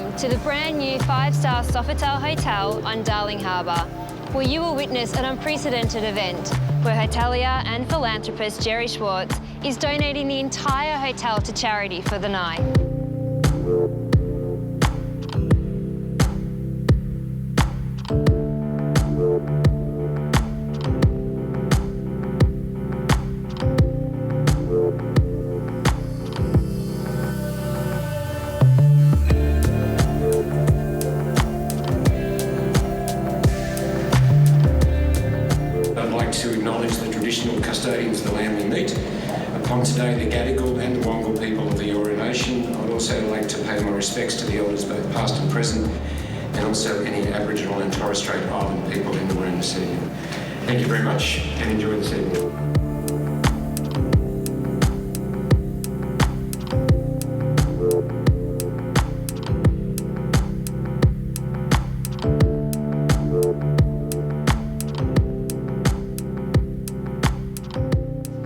welcome to the brand new 5-star Sofitel Hotel on Darling Harbour, where you will witness an unprecedented event where hotelier and philanthropist Jerry Schwartz is donating the entire hotel to charity for the night. To acknowledge the traditional custodians of the land we meet. Upon today, the Gadigal and the Wongal people of the Eora Nation. I'd also like to pay my respects to the elders, both past and present, and also any Aboriginal and Torres Strait Island people in the room this evening. Thank you very much and enjoy this evening.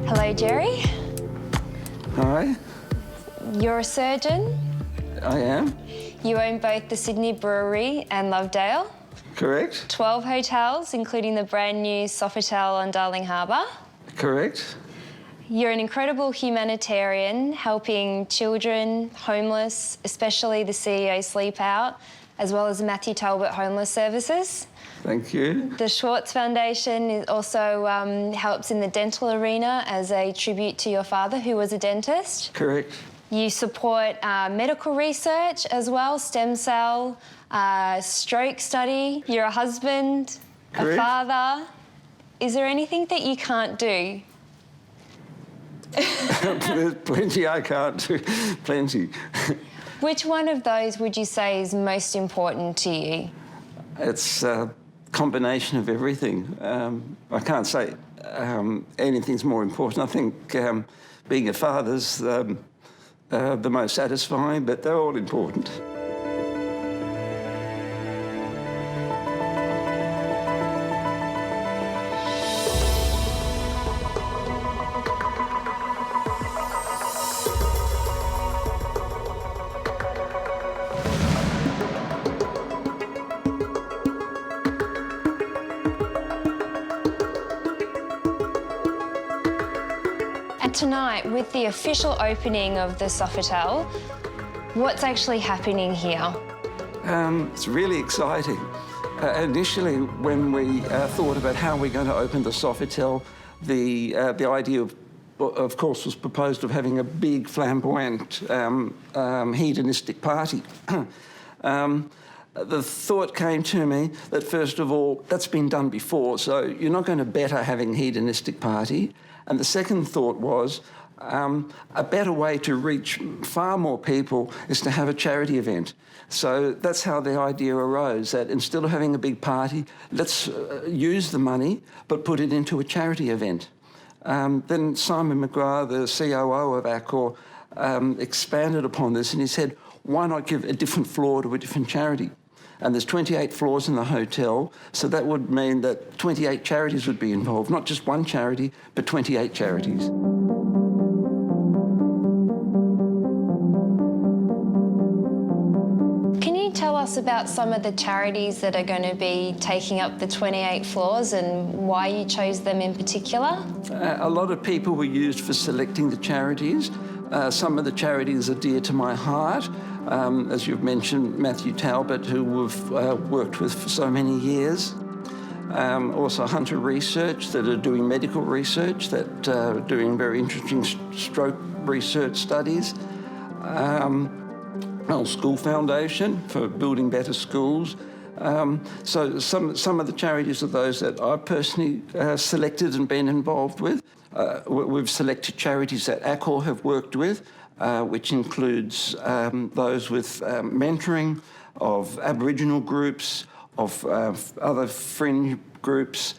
Hello, Jerry. Hi. You're a surgeon. I am. You own both the Sydney Brewery and Lovedale. Correct. 12 hotels, including the brand new Sofitel on Darling Harbour. Correct. You're an incredible humanitarian, helping children, homeless, especially the CEO Sleep Out, as well as Matthew Talbot Homeless Services. Thank you. The Schwartz Foundation also helps in the dental arena as a tribute to your father, who was a dentist. Correct. You support medical research as well, stem cell, stroke study. You're a husband, Correct. a father. Is there anything that you can't do? There's plenty I can't do. Plenty. Which one of those would you say is most important to you? It's a combination of everything. I can't say anything's more important. I think being a father's the most satisfying, but they're all important. And tonight, with the official opening of the Sofitel, what's actually happening here? It's really exciting. Initially, when we thought about how we're going to open the Sofitel, the idea of course, was proposed of having a big, flamboyant, hedonistic party. The thought came to me that, first of all, that's been done before, so you're not going to better having a hedonistic party. And the second thought was a better way to reach far more people is to have a charity event. So that's how the idea arose, that instead of having a big party, let's use the money but put it into a charity event. Then Simon McGrath, the COO of Accor, expanded upon this, and he said, why not give a different floor to a different charity? And there's 28 floors in the hotel, so that would mean that 28 charities would be involved, not just one charity, but 28 charities. Can you tell us about some of the charities that are going to be taking up the 28 floors and why you chose them in particular? A lot of people were used for selecting the charities. Some of the charities are dear to my heart. As you've mentioned, Matthew Talbot, who we've worked with for so many years. Also Hunter Research, that are doing medical research, that are doing very interesting stroke research studies. School Foundation for building better schools. So some of the charities are those that I've personally selected and been involved with. We've selected charities that Accor have worked with, which includes those with mentoring of Aboriginal groups, of other fringe groups.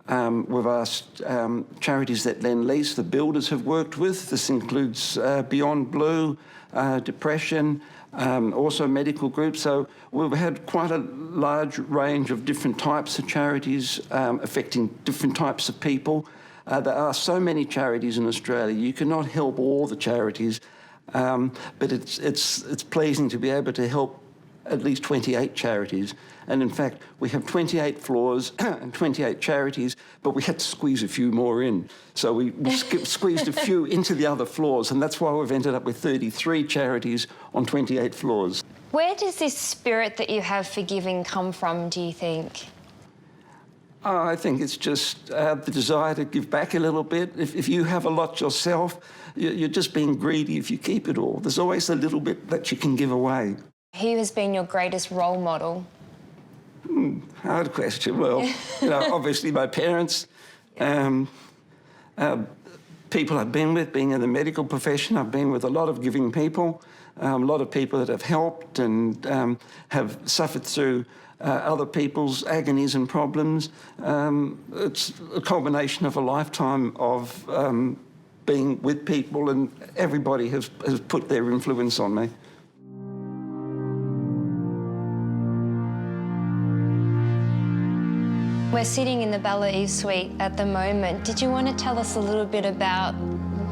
We've asked charities that lend lease, the builders have worked with. This includes Beyond Blue, depression, also medical groups. So we've had quite a large range of different types of charities affecting different types of people. There are so many charities in Australia. You cannot help all the charities, but it's pleasing to be able to help at least 28 charities. And in fact, we have 28 floors and 28 charities, but we had to squeeze a few more in. So we squeezed a few into the other floors, and that's why we've ended up with 33 charities on 28 floors. Where does this spirit that you have for giving come from, do you think? I think it's just the desire to give back a little bit. If you have a lot yourself, you're just being greedy if you keep it all. There's always a little bit that you can give away. Who has been your greatest role model? Hard question. Well, obviously my parents, people I've been with, being in the medical profession, I've been with a lot of giving people, a lot of people that have helped and have suffered through other people's agonies and problems. It's a combination of a lifetime of being with people, and everybody has put their influence on me. We're sitting in the Bella Eve suite at the moment. Did you want to tell us a little bit about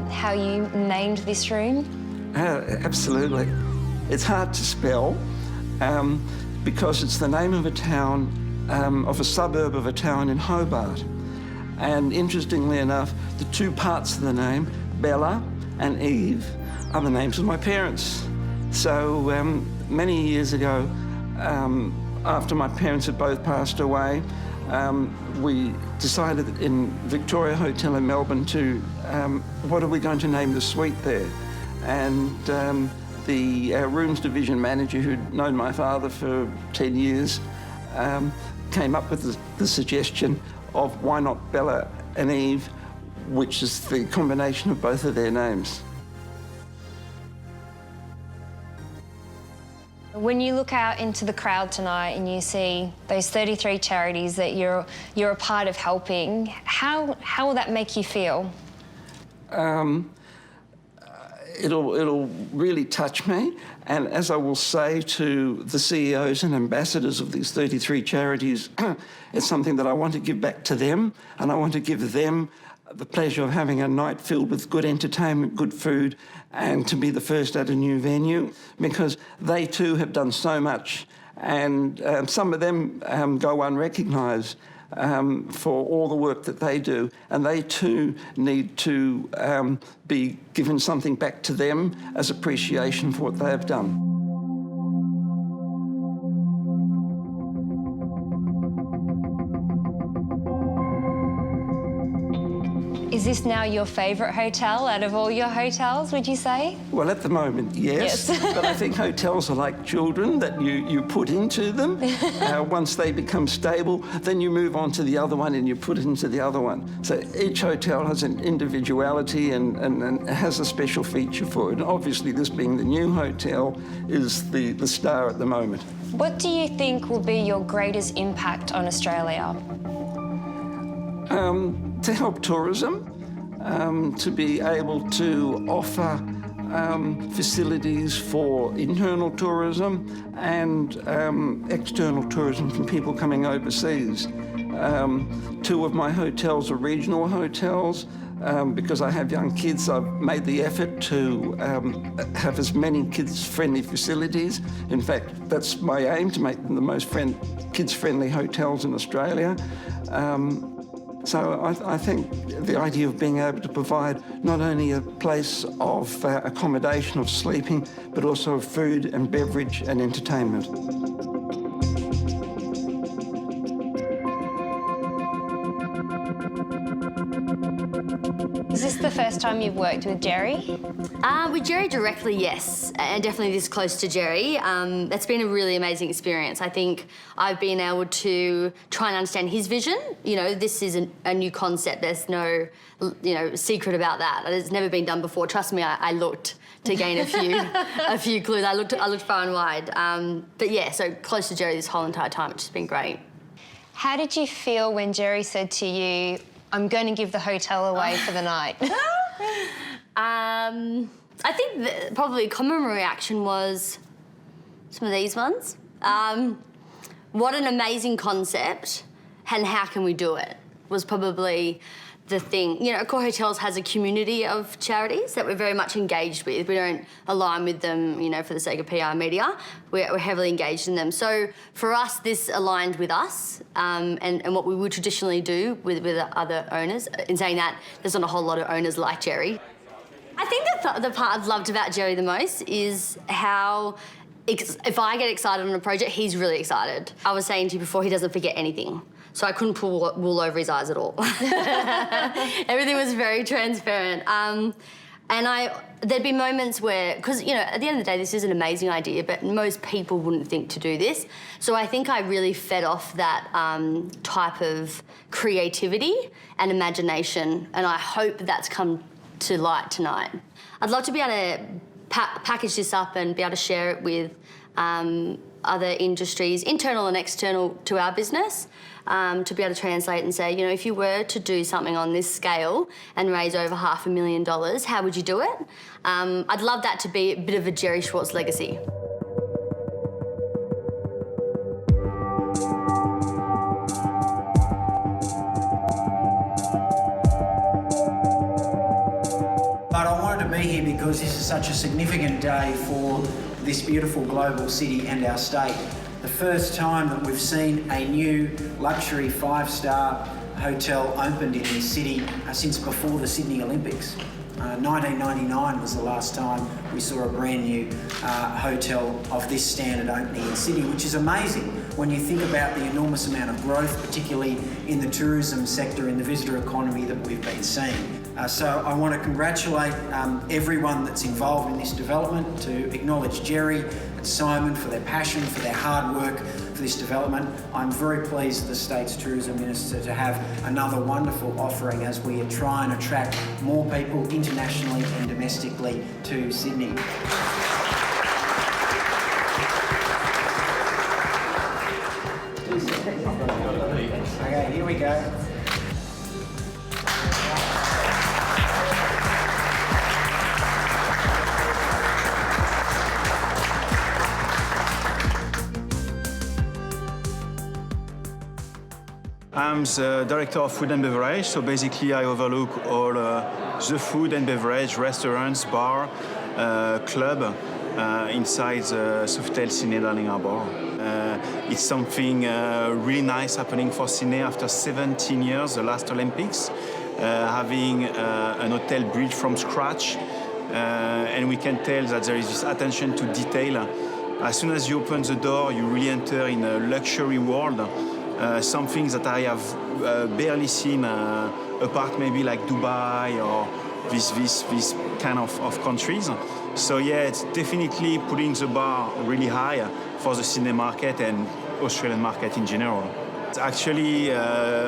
how you named this room? Absolutely. It's hard to spell because it's the name of a town, of a suburb of a town in Hobart. And interestingly enough, the two parts of the name, Bella and Eve, are the names of my parents. So many years ago, after my parents had both passed away, we decided in Victoria Hotel in Melbourne to, what are we going to name the suite there? And the rooms division manager, who'd known my father for 10 years, came up with the suggestion of why not Bella and Eve, which is the combination of both of their names. When you look out into the crowd tonight and you see those 33 charities that you're a part of helping, how will that make you feel? It'll really touch me, and as I will say to the CEOs and ambassadors of these 33 charities, it's something that I want to give back to them, and I want to give them the pleasure of having a night filled with good entertainment, good food, and to be the first at a new venue, because they too have done so much, and some of them go unrecognised for all the work that they do, and they too need to be given something back to them as appreciation for what they have done. Is this now your favourite hotel out of all your hotels, would you say? Well, at the moment, yes. But I think hotels are like children that you put into them. Once they become stable, then you move on to the other one and you put into the other one. So each hotel has an individuality and has a special feature for it. And obviously, this being the new hotel is the star at the moment. What do you think will be your greatest impact on Australia? To help tourism, to be able to offer facilities for internal tourism and external tourism from people coming overseas. Two of my hotels are regional hotels. Because I have young kids, I've made the effort to have as many kids-friendly facilities. In fact, that's my aim, to make them the most kids-friendly hotels in Australia. So I think the idea of being able to provide not only a place of accommodation, of sleeping, but also of food and beverage and entertainment. Is this the first time you've worked with Jerry? With Jerry directly, yes, and definitely this close to Jerry. That's been a really amazing experience. I think I've been able to try and understand his vision. You know, this is a new concept. There's no, secret about that. It's never been done before. Trust me, I looked to gain a few clues. I looked far and wide. But yeah, so close to Jerry this whole entire time, which has been great. How did you feel when Jerry said to you, I'm going to give the hotel away for the night? I think probably a common reaction was some of these ones. What an amazing concept, and how can we do it? Was probably the thing. You know, Accor Hotels has a community of charities that we're very much engaged with. We don't align with them, you know, for the sake of PR media. We're heavily engaged in them. So for us, this aligned with us and what we would traditionally do with other owners. In saying that, there's not a whole lot of owners like Jerry. I think the part I've loved about Jerry the most is how if I get excited on a project, he's really excited. I was saying to you before, he doesn't forget anything. So I couldn't pull wool over his eyes at all. Everything was very transparent. There'd be moments where, because, you know, at the end of the day, this is an amazing idea, but most people wouldn't think to do this. So I think I really fed off that type of creativity and imagination, and I hope that's come to light tonight. I'd love to be able to package this up and be able to share it with other industries, internal and external to our business, to be able to translate and say, you know, if you were to do something on this scale and raise over $500,000, how would you do it? I'd love that to be a bit of a Jerry Schwartz legacy. But I wanted to be here because this is such a significant day for this beautiful global city and our state. The first time that we've seen a new luxury 5-star hotel opened in this city since before the Sydney Olympics. 1999 was the last time we saw a brand new hotel of this standard opening in Sydney, which is amazing when you think about the enormous amount of growth, particularly in the tourism sector, in the visitor economy that we've been seeing. So I want to congratulate everyone that's involved in this development, to acknowledge Jerry and Simon for their passion, for their hard work for this development. I'm very pleased as the State's Tourism Minister to have another wonderful offering as we try and attract more people internationally and domestically to Sydney. Okay, here we go. I'm the director of food and beverage, so basically I overlook all the food and beverage, restaurants, bar, club inside the Sofitel Sydney Darling Harbour. It's something really nice happening for Sydney after 17 years, the last Olympics, having an hotel built from scratch, and we can tell that there is this attention to detail. As soon as you open the door, you really enter in a luxury world. Something that I have barely seen apart maybe like Dubai or this kind of countries. So yeah, it's definitely putting the bar really high for the Sydney market and Australian market in general. Actually,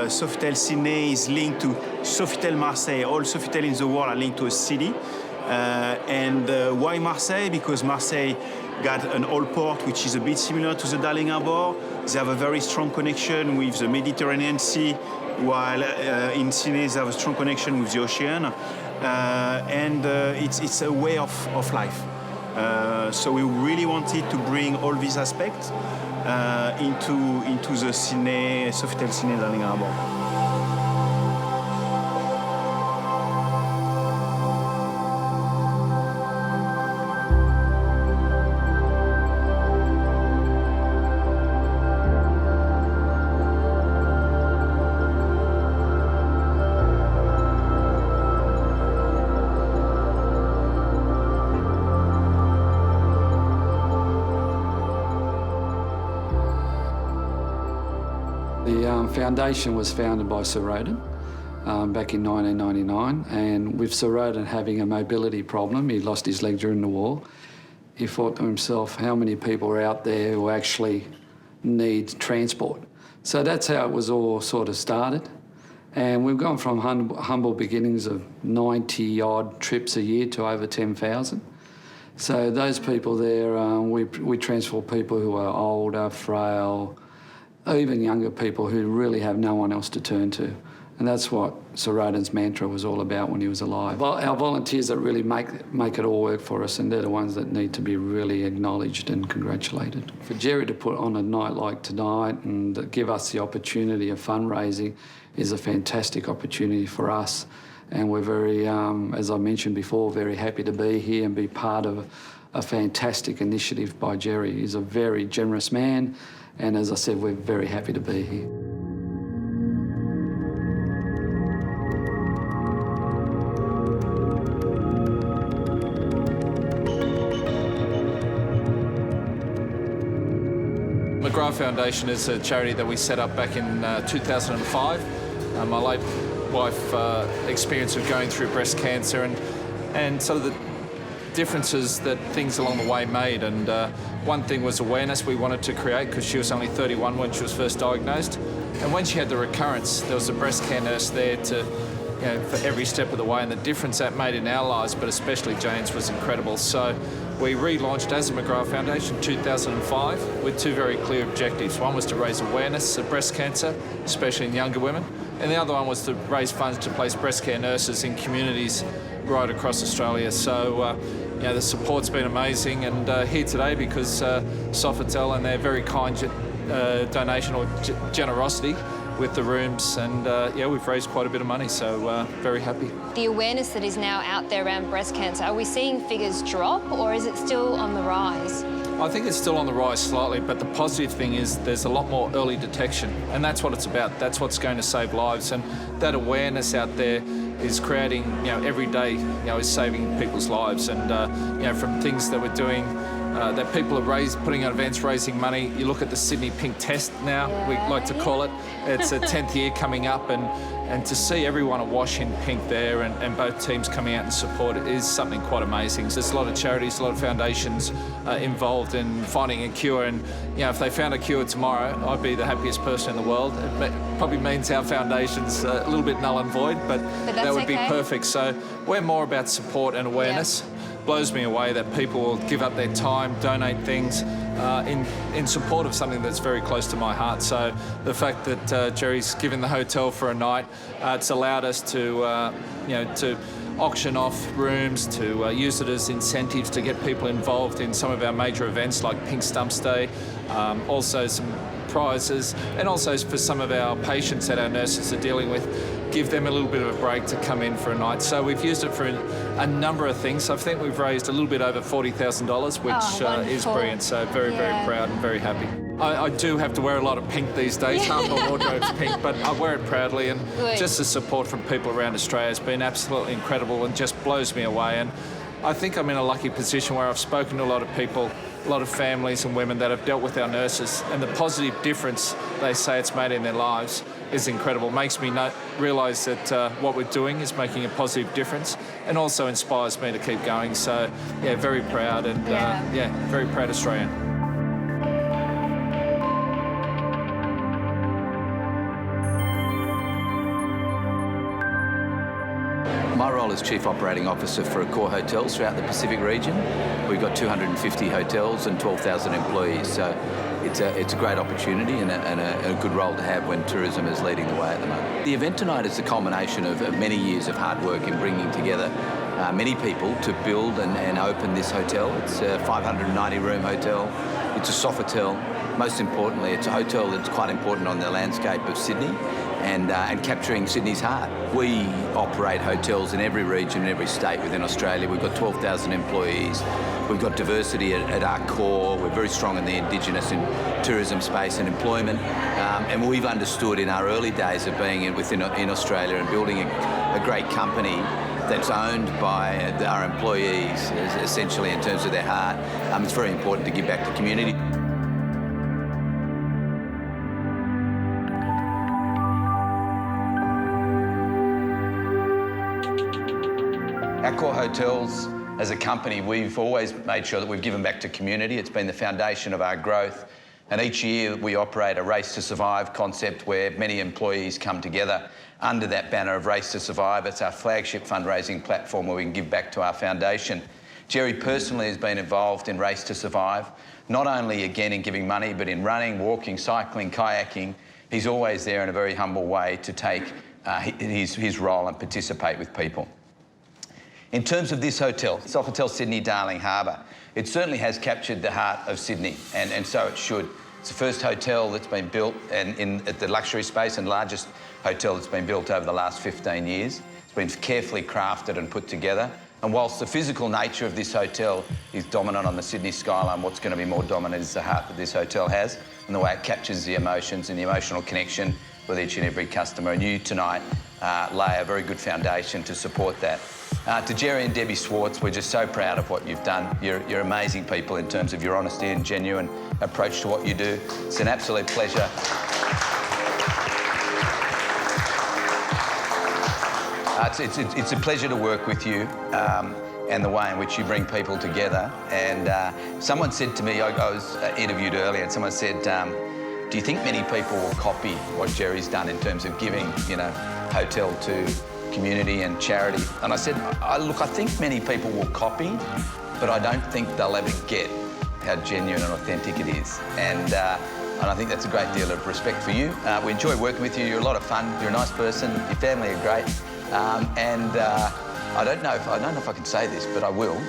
Sofitel Sydney is linked to Sofitel Marseille. All Sofitel in the world are linked to a city. And why Marseille? Because Marseille got an old port which is a bit similar to the Darling Harbour. They have a very strong connection with the Mediterranean Sea, while in Sydney they have a strong connection with the ocean. And it's a way of life. So we really wanted to bring all these aspects into the Sydney, Sofitel Sydney Darling Harbour. The foundation was founded by Sir Roden back in 1999, and with Sir Roden having a mobility problem, he lost his leg during the war, he thought to himself, how many people are out there who actually need transport? So that's how it was all sort of started. And we've gone from humble beginnings of 90-odd trips a year to over 10,000. So those people there, we transport people who are older, frail, even younger people who really have no one else to turn to. And that's what Sir Roden's mantra was all about when he was alive. Well, our volunteers that really make it all work for us, and they're the ones that need to be really acknowledged and congratulated. For Jerry to put on a night like tonight and give us the opportunity of fundraising, is a fantastic opportunity for us. And we're very, as I mentioned before, very happy to be here and be part of a fantastic initiative by Jerry. He's a very generous man, and as I said, we're very happy to be here. McGrath Foundation is a charity that we set up back in 2005. My late wife experienced of going through breast cancer and sort of the differences that things along the way made. And one thing was awareness we wanted to create, because she was only 31 when she was first diagnosed. And when she had the recurrence, there was a breast care nurse there to, for every step of the way, and the difference that made in our lives, but especially Jane's, was incredible. So we relaunched as a McGrath Foundation in 2005 with two very clear objectives. One was to raise awareness of breast cancer, especially in younger women, and the other one was to raise funds to place breast care nurses in communities right across Australia. So the support's been amazing, and here today because Sofitel and their very kind donation or generosity with the rooms, and we've raised quite a bit of money, so very happy. The awareness that is now out there around breast cancer, are we seeing figures drop, or is it still on the rise? I think it's still on the rise slightly, but the positive thing is there's a lot more early detection, and that's what it's about. That's what's going to save lives, and that awareness out there is creating, every day, is saving people's lives. And from things that we're doing, that people are putting on events, raising money. You look at the Sydney Pink Test now, we like to call it. It's a 10th year coming up, and to see everyone awash in pink there and both teams coming out and support it is something quite amazing. There's a lot of charities, a lot of foundations involved in finding a cure, and if they found a cure tomorrow, I'd be the happiest person in the world. It probably means our foundation's a little bit null and void, but that would be perfect. So we're more about support and awareness. Yeah. Blows me away that people will give up their time, donate things in support of something that's very close to my heart. So the fact that Jerry's given the hotel for a night, it's allowed us to auction off rooms, to use it as incentives to get people involved in some of our major events like Pink Stumps Day, also some prizes, and also for some of our patients that our nurses are dealing with, give them a little bit of a break to come in for a night. So we've used it for a number of things. I think we've raised a little bit over $40,000, which is brilliant. So very, very proud and very happy. I do have to wear a lot of pink these days. Half my wardrobe's pink, but I wear it proudly, and just the support from people around Australia has been absolutely incredible and just blows me away. And I think I'm in a lucky position where I've spoken to a lot of people, a lot of families and women that have dealt with our nurses, and the positive difference they say it's made in their lives is incredible. Makes me realise that what we're doing is making a positive difference, and also inspires me to keep going. So, very proud, and very proud Australian. My role is Chief Operating Officer for Accor Hotels throughout the Pacific region. We've got 250 hotels and 12,000 employees, so it's a great opportunity and a good role to have when tourism is leading the way at the moment. The event tonight is the culmination of many years of hard work in bringing together many people to build and open this hotel. It's a 590-room hotel. It's a Sofitel. Most importantly, it's a hotel that's quite important on the landscape of Sydney and capturing Sydney's heart. We operate hotels in every region, in every state within Australia. We've got 12,000 employees. We've got diversity at our core. We're very strong in the Indigenous and tourism space and employment. And we've understood in our early days of being in Australia and building a great company that's owned by our employees, essentially in terms of their heart. It's very important to give back to community. Accor Hotels, as a company, we've always made sure that we've given back to community. It's been the foundation of our growth. And each year we operate a Race to Survive concept where many employees come together under that banner of Race to Survive. It's our flagship fundraising platform where we can give back to our foundation. Jerry personally has been involved in Race to Survive, not only again in giving money, but in running, walking, cycling, kayaking. He's always there in a very humble way to take his role and participate with people. In terms of this hotel, Sofitel Sydney Darling Harbour, it certainly has captured the heart of Sydney, and so it should. It's the first hotel that's been built at the luxury space and largest hotel that's been built over the last 15 years. It's been carefully crafted and put together. And whilst the physical nature of this hotel is dominant on the Sydney skyline, what's going to be more dominant is the heart that this hotel has and the way it captures the emotions and the emotional connection with each and every customer. And you tonight lay a very good foundation to support that. To Jerry and Debbie Schwartz, we're just so proud of what you've done. You're amazing people in terms of your honesty and genuine approach to what you do. It's an absolute pleasure. It's a pleasure to work with you and the way in which you bring people together. And someone said to me, I was interviewed earlier, and someone said, do you think many people will copy what Jerry's done in terms of giving, hotel to community and charity? And I said, look, I think many people will copy, but I don't think they'll ever get how genuine and authentic it is. And I think that's a great deal of respect for you. We enjoy working with you. You're a lot of fun. You're a nice person. Your family are great. I don't know if I can say this, but I will.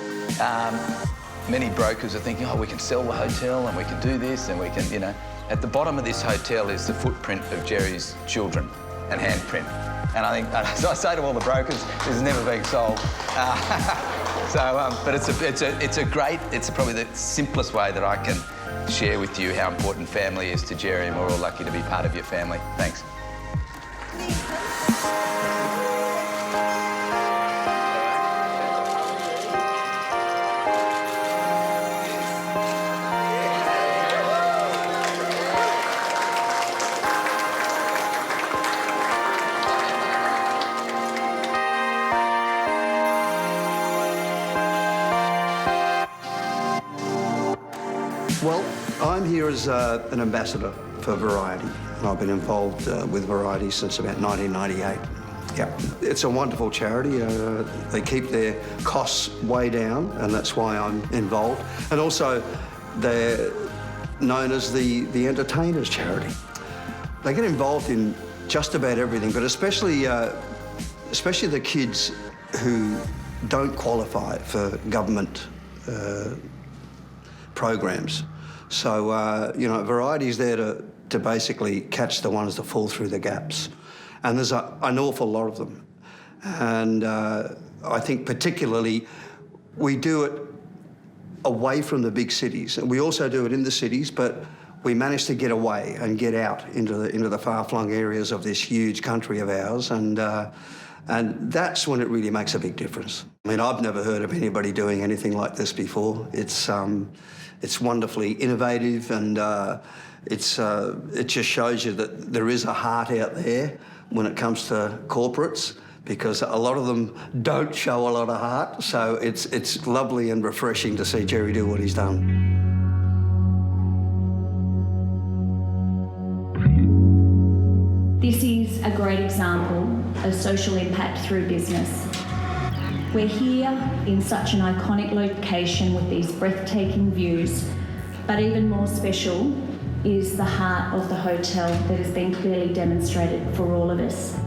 Many brokers are thinking, we can sell the hotel and we can do this and we can, At the bottom of this hotel is the footprint of Jerry's children and handprint. And I think, as I say to all the brokers, this is never being sold. But it's probably the simplest way that I can share with you how important family is to Jerry, and we're all lucky to be part of your family. Thanks. Well, I'm here as an ambassador for Variety, and I've been involved with Variety since about 1998. Yeah, it's a wonderful charity. They keep their costs way down, and that's why I'm involved. And also, they're known as the entertainers charity. They get involved in just about everything, but especially the kids who don't qualify for government programs. So, Variety's there to basically catch the ones that fall through the gaps. And there's an awful lot of them. And I think particularly we do it away from the big cities. And we also do it in the cities, but we manage to get away and get out into the far-flung areas of this huge country of ours. And that's when it really makes a big difference. I mean, I've never heard of anybody doing anything like this before. It's wonderfully innovative, and it just shows you that there is a heart out there when it comes to corporates, because a lot of them don't show a lot of heart. So it's lovely and refreshing to see Jerry do what he's done. This is a great example of social impact through business. We're here in such an iconic location with these breathtaking views, but even more special is the heart of the hotel that has been clearly demonstrated for all of us.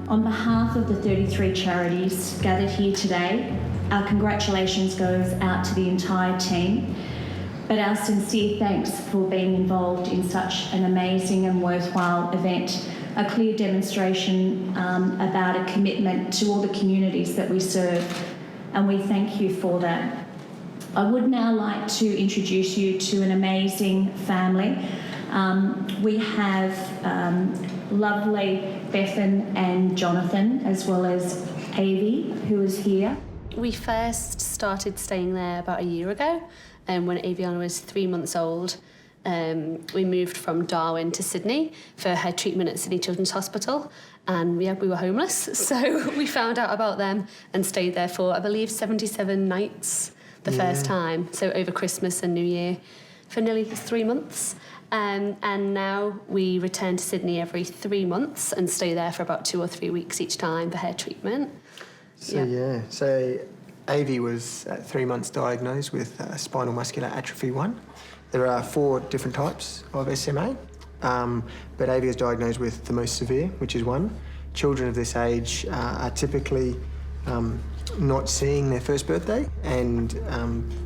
On behalf of the 33 charities gathered here today, our congratulations goes out to the entire team, but our sincere thanks for being involved in such an amazing and worthwhile event, a clear demonstration about a commitment to all the communities that we serve, and we thank you for that. I would now like to introduce you to an amazing family. We have lovely Bethan and Jonathan, as well as Avi, who is here. We first started staying there about a year ago, when Aviana was 3 months old. We moved from Darwin to Sydney for her treatment at Sydney Children's Hospital, and we were homeless, so we found out about them and stayed there for, I believe, 77 nights the first time, so over Christmas and New Year, for nearly 3 months. And now we return to Sydney every 3 months and stay there for about 2 or 3 weeks each time for her treatment. So Avi was at 3 months diagnosed with spinal muscular atrophy 1. There are 4 different types of SMA, but Avi is diagnosed with the most severe, which is 1. Children of this age are typically not seeing their first birthday, and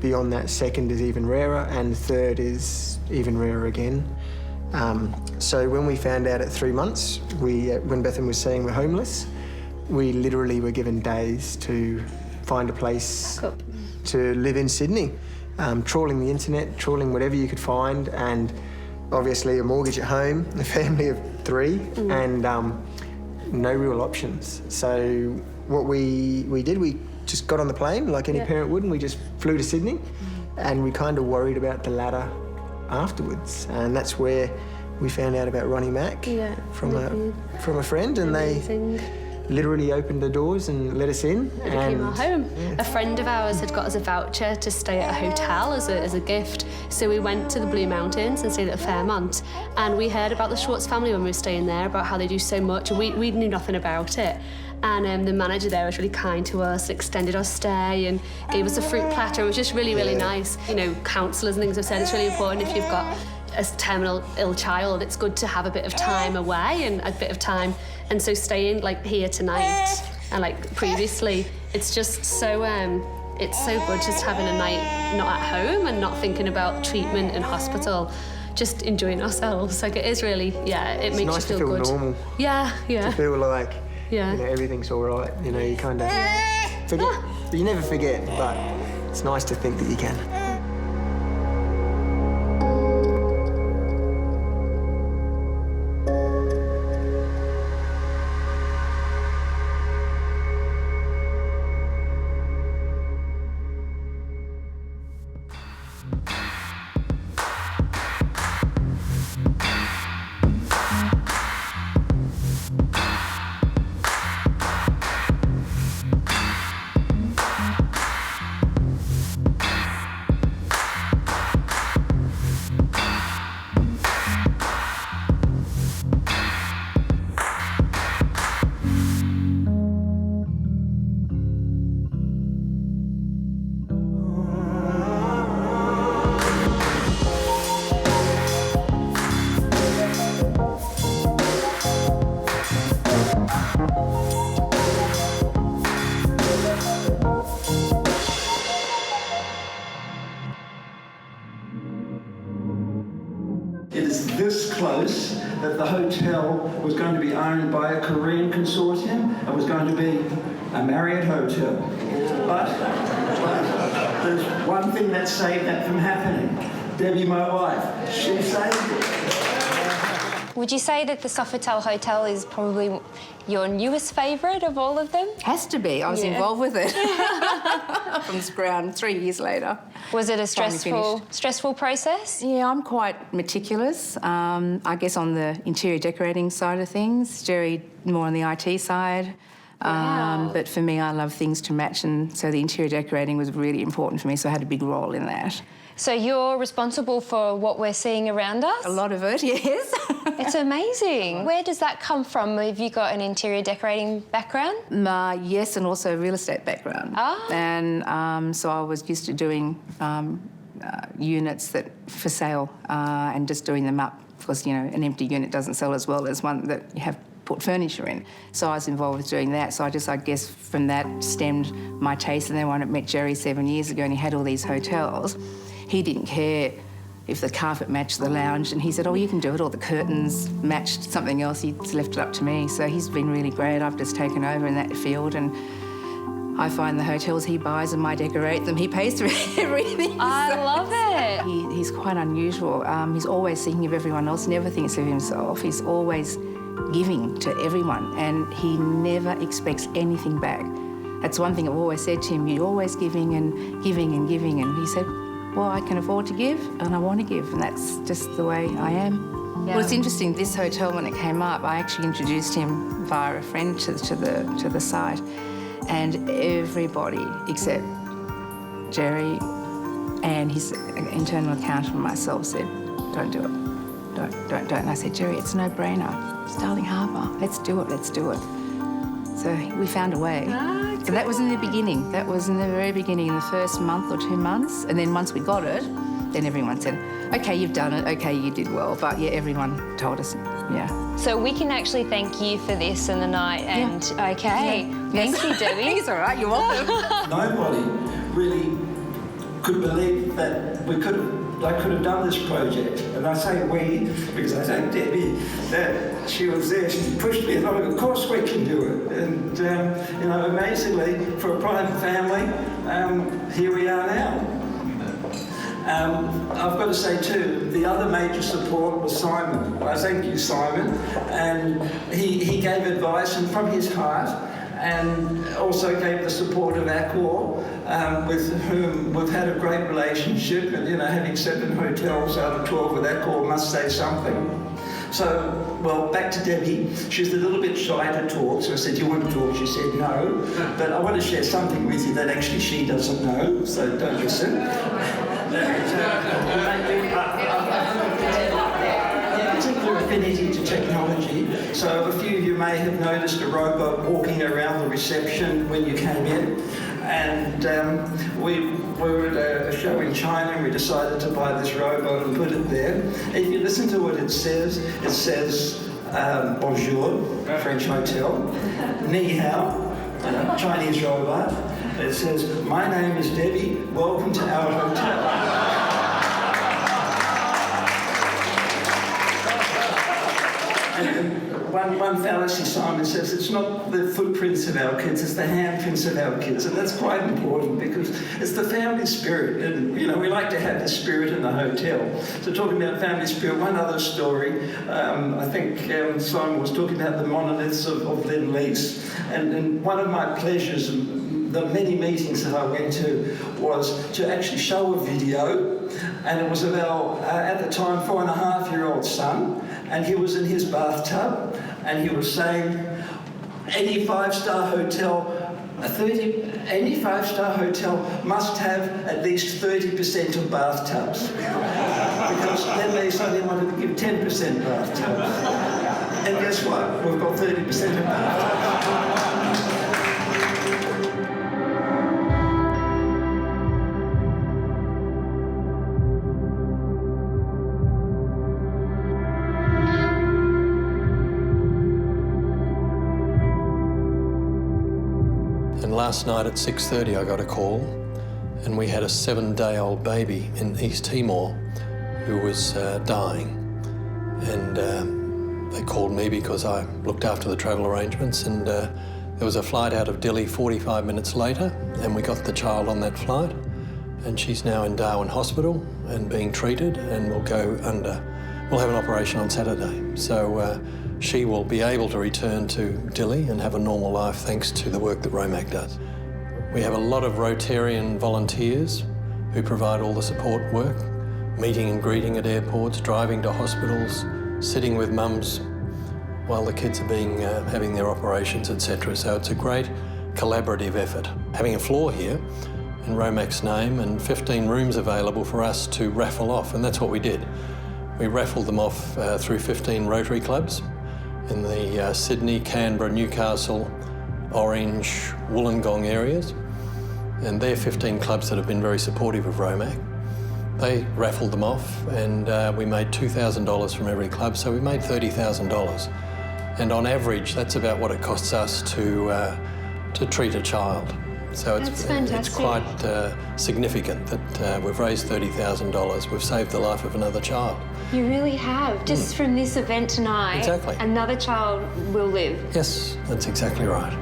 beyond that, second is even rarer, and third is even rarer again. So when we found out at 3 months, when Bethan was saying we're homeless, we literally were given days to find a place to live in Sydney, trawling the internet, trawling whatever you could find, and obviously a mortgage at home, a family of 3, and no real options. So what we did, we just got on the plane like any parent would, and we just flew to Sydney, and we kind of worried about the ladder afterwards, and that's where we found out about Ronnie Mac from a friend, and they literally opened the doors and let us in. It became our home. A friend of ours had got us a voucher to stay at a hotel as a gift, so we went to the Blue Mountains and stayed at Fairmont, and we heard about the Schwartz family when we were staying there, about how they do so much, and we knew nothing about it. And the manager there was really kind to us, extended our stay and gave us a fruit platter. It was just really, really nice. You know, counsellors and things have said it's really important if you've got a terminal ill child, it's good to have a bit of time away and a bit of time. And so staying like here tonight and like previously, it's just so it's so good just having a night not at home and not thinking about treatment and hospital, just enjoying ourselves. Like it is really, it makes nice you feel good. To feel normal. Yeah. To feel like you know, everything's all right. You know, you kind of forget, but you never forget. But it's nice to think that you can. It is this close that the hotel was going to be owned by a Korean consortium and was going to be a Marriott hotel. But there's one thing that saved that from happening. Debbie, my wife, she saved it. Would you say that the Sofitel Hotel is probably your newest favourite of all of them? Has to be. I was involved with it from the ground 3 years later. Was it a stressful process? Yeah, I'm quite meticulous. I guess on the interior decorating side of things, Jerry more on the IT side. But for me, I love things to match, and so the interior decorating was really important for me, so I had a big role in that. So you're responsible for what we're seeing around us? A lot of it, yes. It's amazing. Where does that come from? Have you got an interior decorating background? Yes, and also a real estate background. And so I was used to doing units that for sale and just doing them up, because, you know, an empty unit doesn't sell as well as one that you have put furniture in. So I was involved with doing that. So I guess from that stemmed my taste. And then when I met Jerry 7 years ago and he had all these hotels, he didn't care if the carpet matched the lounge, and he said, oh, you can do it, or the curtains matched something else. He's left it up to me. So he's been really great. I've just taken over in that field, and I find the hotels he buys and I decorate them. He pays for everything. I love it. He's quite unusual. He's always thinking of everyone else, never thinks of himself. He's always giving to everyone, and he never expects anything back. That's one thing I've always said to him, you're always giving and giving and giving. And he said, well, I can afford to give and I want to give, and that's just the way I am. Yeah. Well, it's interesting, this hotel, when it came up, I actually introduced him via a friend to the site, and everybody except Jerry and his internal accountant and myself said, don't do it, don't. And I said, Jerry, it's a no-brainer. It's Darling Harbour. Let's do it. So we found a way. So that was in the beginning. That was in the very beginning, in the first month or 2 months. And then once we got it, then everyone said, OK, you've done it. OK, you did well. But yeah, everyone told us, Yeah. So we can actually thank you for this in the night and okay. Thank you, Debbie. It's all right, you're welcome. Nobody really could believe that I could have done this project. And I say we, because I thank Debbie that she was there, she pushed me, and of course we can do it. And, you know, amazingly, for a private family, here we are now. I've got to say too, the other major support was Simon. I thank you, Simon. And he gave advice and from his heart, and also gave the support of Accor, with whom we've had a great relationship, and, you know, having 7 hotels out of 12 with Accor must say something. So, well, back to Debbie. She's a little bit shy to talk, so I said, "You want to talk?" She said, "No." But I want to share something with you that actually she doesn't know, so don't listen. Particular affinity to technology. So a few of you may have noticed a robot walking around the reception when you came in. And we were at a show in China, and we decided to buy this robot and put it there. If you listen to what it says bonjour, French hotel, ni hao, Chinese robot. It says, "My name is Debbie, welcome to our hotel." And one fallacy, Simon says, it's not the footprints of our kids, it's the handprints of our kids. And that's quite important because it's the family spirit. And, you know, we like to have the spirit in the hotel. So talking about family spirit, one other story, I think Simon was talking about the monoliths of Lend-Lease. And one of my pleasures, the many meetings that I went to, was to actually show a video. And it was of our, at the time, 4.5-year-old son. And he was in his bathtub, and he was saying, any five-star hotel must have at least 30% of bathtubs. Because then they suddenly wanted to give 10% bathtubs. And guess what? We've got 30% of bathtubs. Last night at 6:30 I got a call, and we had a 7-day-old baby in East Timor who was dying. And they called me because I looked after the travel arrangements, and there was a flight out of Dili 45 minutes later, and we got the child on that flight, and she's now in Darwin Hospital and being treated, and we'll have an operation on Saturday. So she will be able to return to Dili and have a normal life thanks to the work that ROMAC does. We have a lot of Rotarian volunteers who provide all the support work, meeting and greeting at airports, driving to hospitals, sitting with mums while the kids are having their operations, etc. So it's a great collaborative effort. Having a floor here in ROMAC's name and 15 rooms available for us to raffle off, and that's what we did. We raffled them off through 15 Rotary clubs in the Sydney, Canberra, Newcastle, Orange, Wollongong areas. And they're 15 clubs that have been very supportive of ROMAC. They raffled them off, and we made $2,000 from every club, so we made $30,000. And on average, that's about what it costs us to treat a child. So it's quite significant that we've raised $30,000. We've saved the life of another child. You really have. Just from this event tonight, exactly. Another child will live. Yes, that's exactly right.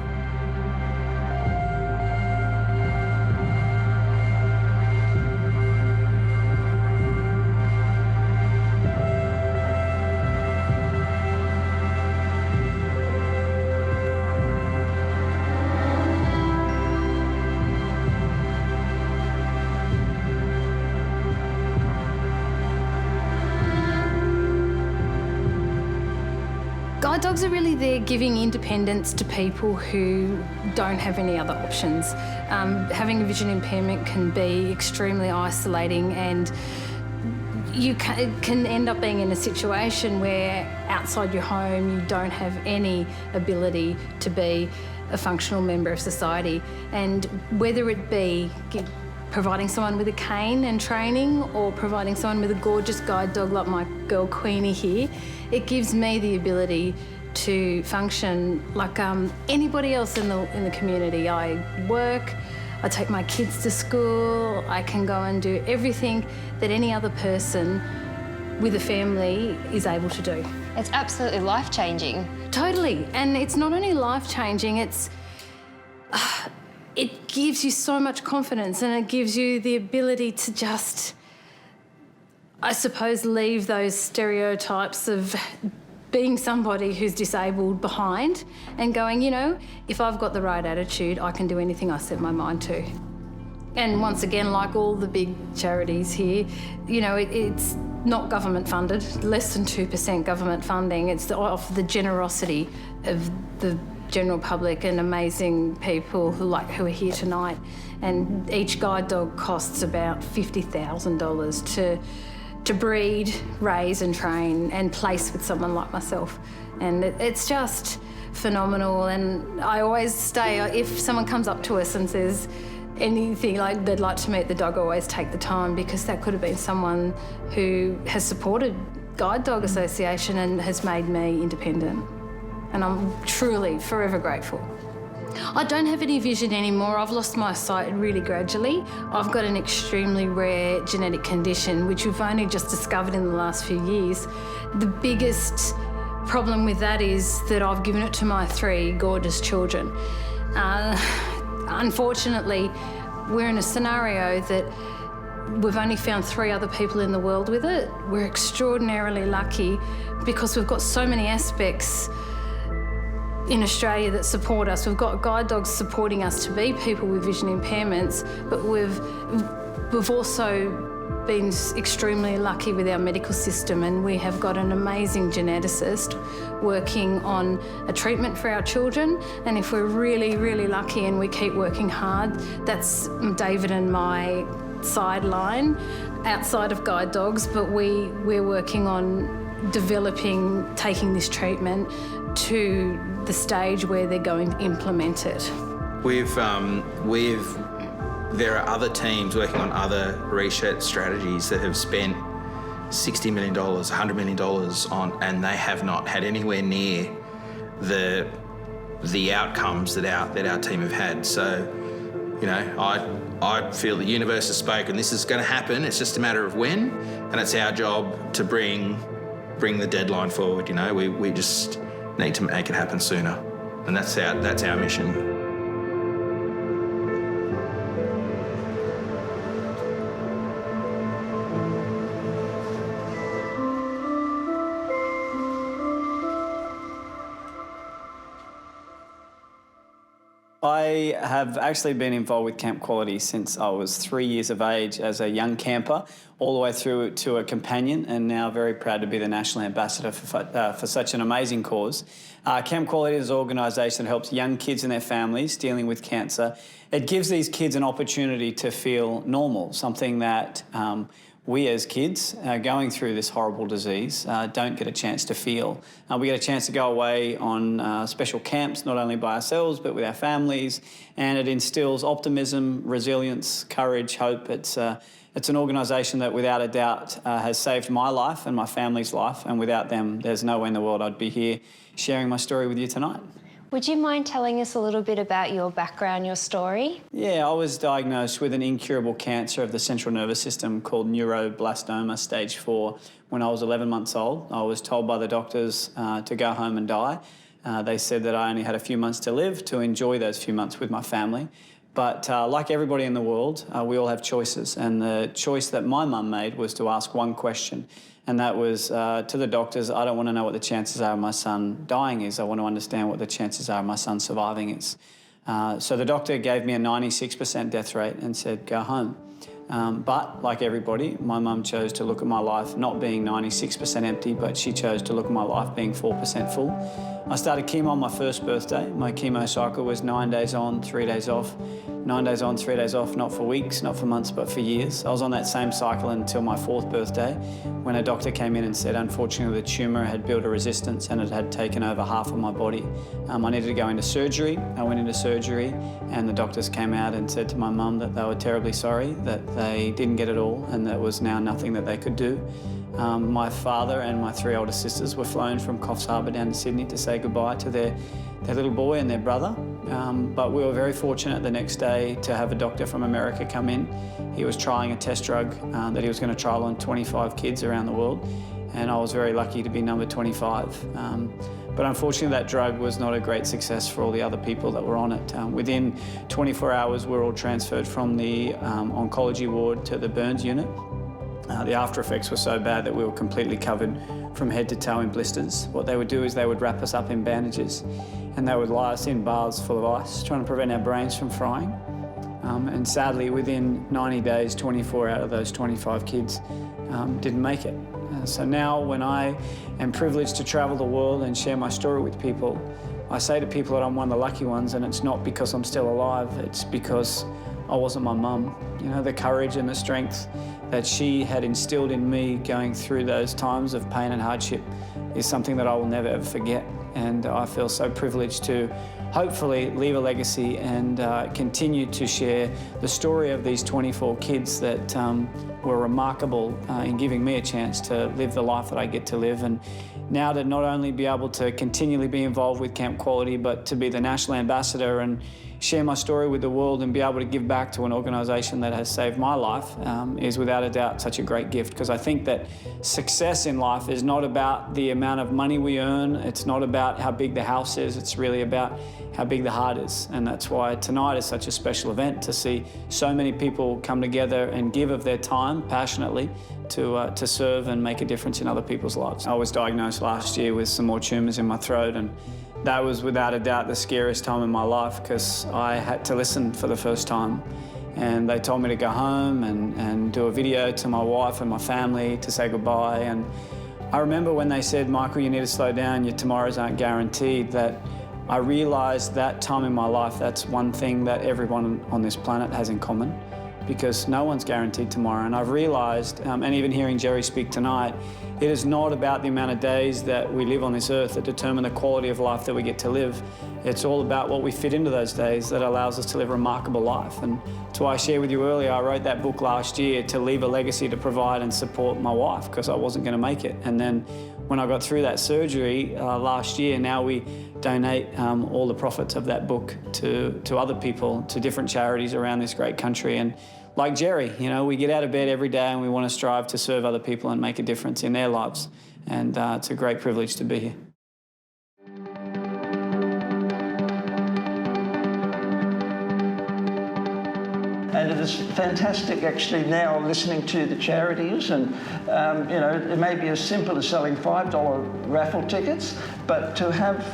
Guide dogs are really there giving independence to people who don't have any other options. Having a vision impairment can be extremely isolating, and you can end up being in a situation where outside your home you don't have any ability to be a functional member of society. And whether it be providing someone with a cane and training, or providing someone with a gorgeous guide dog like my girl Queenie here, it gives me the ability to function like anybody else in the community. I work, I take my kids to school, I can go and do everything that any other person with a family is able to do. It's absolutely life-changing. Totally, and it's not only life-changing, it gives you so much confidence, and it gives you the ability to just, I suppose, leave those stereotypes of being somebody who's disabled behind and going, you know, if I've got the right attitude, I can do anything I set my mind to. And once again, like all the big charities here, you know, it's not government funded, less than 2% government funding. It's off the generosity of the general public and amazing people who are here tonight. And each guide dog costs about $50,000 to breed, raise and train and place with someone like myself. And it's just phenomenal. And I always say, if someone comes up to us and says anything like they'd like to meet the dog, I always take the time, because that could have been someone who has supported Guide Dog Association and has made me independent. And I'm truly forever grateful. I don't have any vision anymore. I've lost my sight really gradually. I've got an extremely rare genetic condition, which we've only just discovered in the last few years. The biggest problem with that is that I've given it to my 3 gorgeous children. Unfortunately, we're in a scenario that we've only found 3 other people in the world with it. We're extraordinarily lucky because we've got so many aspects in Australia that support us. We've got guide dogs supporting us to be people with vision impairments, but we've also been extremely lucky with our medical system, and we have got an amazing geneticist working on a treatment for our children. And if we're really, really lucky and we keep working hard, that's David and my sideline outside of guide dogs, but we're working on developing, taking this treatment to the stage where they're going to implement it. There are other teams working on other research strategies that have spent $60 million, $100 million on, and they have not had anywhere near the outcomes that our team have had. So, you know, I feel the universe has spoken. This is going to happen. It's just a matter of when, and it's our job to bring the deadline forward. You know, we just need to make it happen sooner, and that's our mission. I have actually been involved with Camp Quality since I was 3 years of age as a young camper, all the way through to a companion, and now very proud to be the National Ambassador for such an amazing cause. Camp Quality is an organisation that helps young kids and their families dealing with cancer. It gives these kids an opportunity to feel normal, something that we as kids going through this horrible disease don't get a chance to feel. We get a chance to go away on special camps, not only by ourselves, but with our families, and it instills optimism, resilience, courage, hope. It's an organisation that without a doubt has saved my life and my family's life, and without them, there's no way in the world I'd be here sharing my story with you tonight. Would you mind telling us a little bit about your background, your story? Yeah, I was diagnosed with an incurable cancer of the central nervous system called neuroblastoma stage 4 when I was 11 months old. I was told by the doctors to go home and die. They said that I only had a few months to live, to enjoy those few months with my family. But like everybody in the world, we all have choices. And the choice that my mum made was to ask one question. And that was to the doctors, I don't want to know what the chances are of my son dying is. I want to understand what the chances are of my son surviving is. So the doctor gave me a 96% death rate and said, go home. But like everybody, my mum chose to look at my life not being 96% empty, but she chose to look at my life being 4% full. I started chemo on my first birthday. My chemo cycle was 9 days on, 3 days off. 9 days on, 3 days off, not for weeks, not for months, but for years. I was on that same cycle until my 4th birthday, when a doctor came in and said, unfortunately, the tumour had built a resistance and it had taken over half of my body. I needed to go into surgery. I went into surgery, and the doctors came out and said to my mum that they were terribly sorry, that they didn't get it all, and there was now nothing that they could do. My father and my 3 older sisters were flown from Coffs Harbour down to Sydney to say goodbye to their little boy and their brother. But we were very fortunate the next day to have a doctor from America come in. He was trying a test drug that he was going to trial on 25 kids around the world, and I was very lucky to be number 25. But unfortunately, that drug was not a great success for all the other people that were on it. Within 24 hours, we were all transferred from the oncology ward to the burns unit. The after effects were so bad that we were completely covered from head to toe in blisters. What they would do is they would wrap us up in bandages, and they would lie us in baths full of ice, trying to prevent our brains from frying. And sadly, within 90 days, 24 out of those 25 kids didn't make it. So now when I am privileged to travel the world and share my story with people, I say to people that I'm one of the lucky ones, and it's not because I'm still alive, it's because I wasn't my mum. You know, the courage and the strength that she had instilled in me going through those times of pain and hardship is something that I will never ever forget. And I feel so privileged to hopefully leave a legacy and continue to share the story of these 24 kids that were remarkable in giving me a chance to live the life that I get to live. And now to not only be able to continually be involved with Camp Quality, but to be the national ambassador and share my story with the world and be able to give back to an organisation that has saved my life is without a doubt such a great gift, because I think that success in life is not about the amount of money we earn, it's not about how big the house is, it's really about how big the heart is. And that's why tonight is such a special event, to see so many people come together and give of their time passionately to serve and make a difference in other people's lives. I was diagnosed last year with some more tumours in my throat, and that was without a doubt the scariest time in my life, because I had to listen for the first time. And they told me to go home and do a video to my wife and my family to say goodbye. And I remember when they said, Michael, you need to slow down, your tomorrows aren't guaranteed, that I realised that time in my life, that's one thing that everyone on this planet has in common, because no one's guaranteed tomorrow. And I've realised, and even hearing Jerry speak tonight, it is not about the amount of days that we live on this earth that determine the quality of life that we get to live. It's all about what we fit into those days that allows us to live a remarkable life. And to what I shared with you earlier, I wrote that book last year to leave a legacy to provide and support my wife, because I wasn't going to make it. And then when I got through that surgery last year, now we donate all the profits of that book to other people, to different charities around this great country. And like Jerry, you know, we get out of bed every day and we want to strive to serve other people and make a difference in their lives. And it's a great privilege to be here. And it is fantastic actually now listening to the charities, and you know, it may be as simple as selling $5 raffle tickets, but to have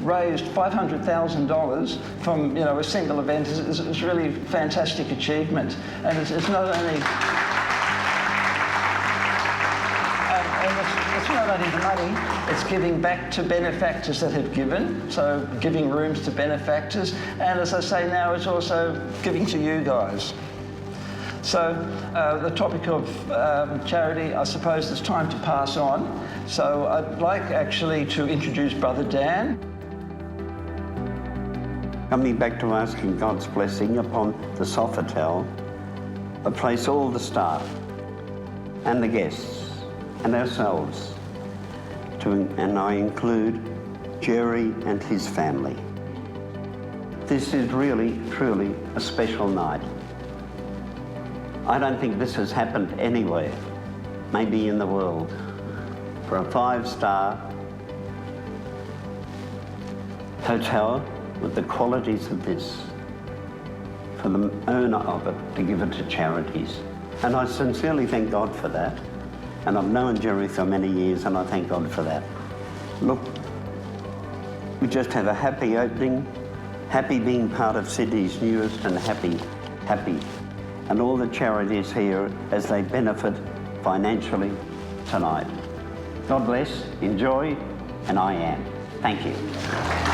raised $500,000 from, you know, a single event is really a fantastic achievement. And it's not only it's not only the money, it's giving back to benefactors that have given, so giving rooms to benefactors, and as I say now, it's also giving to you guys. So the topic of charity, I suppose it's time to pass on. So I'd like actually to introduce Brother Dan. Coming back to asking God's blessing upon the Sofitel, I place all the staff and the guests and ourselves, and I include Jerry and his family. This is really, truly a special night. I don't think this has happened anywhere, maybe in the world, for a 5-star hotel with the qualities of this, for the owner of it to give it to charities. And I sincerely thank God for that. And I've known Jerry for many years, and I thank God for that. Look, we just have a happy opening, happy being part of Sydney's newest, and happy, and all the charities here as they benefit financially tonight. God bless, enjoy, and I am. Thank you.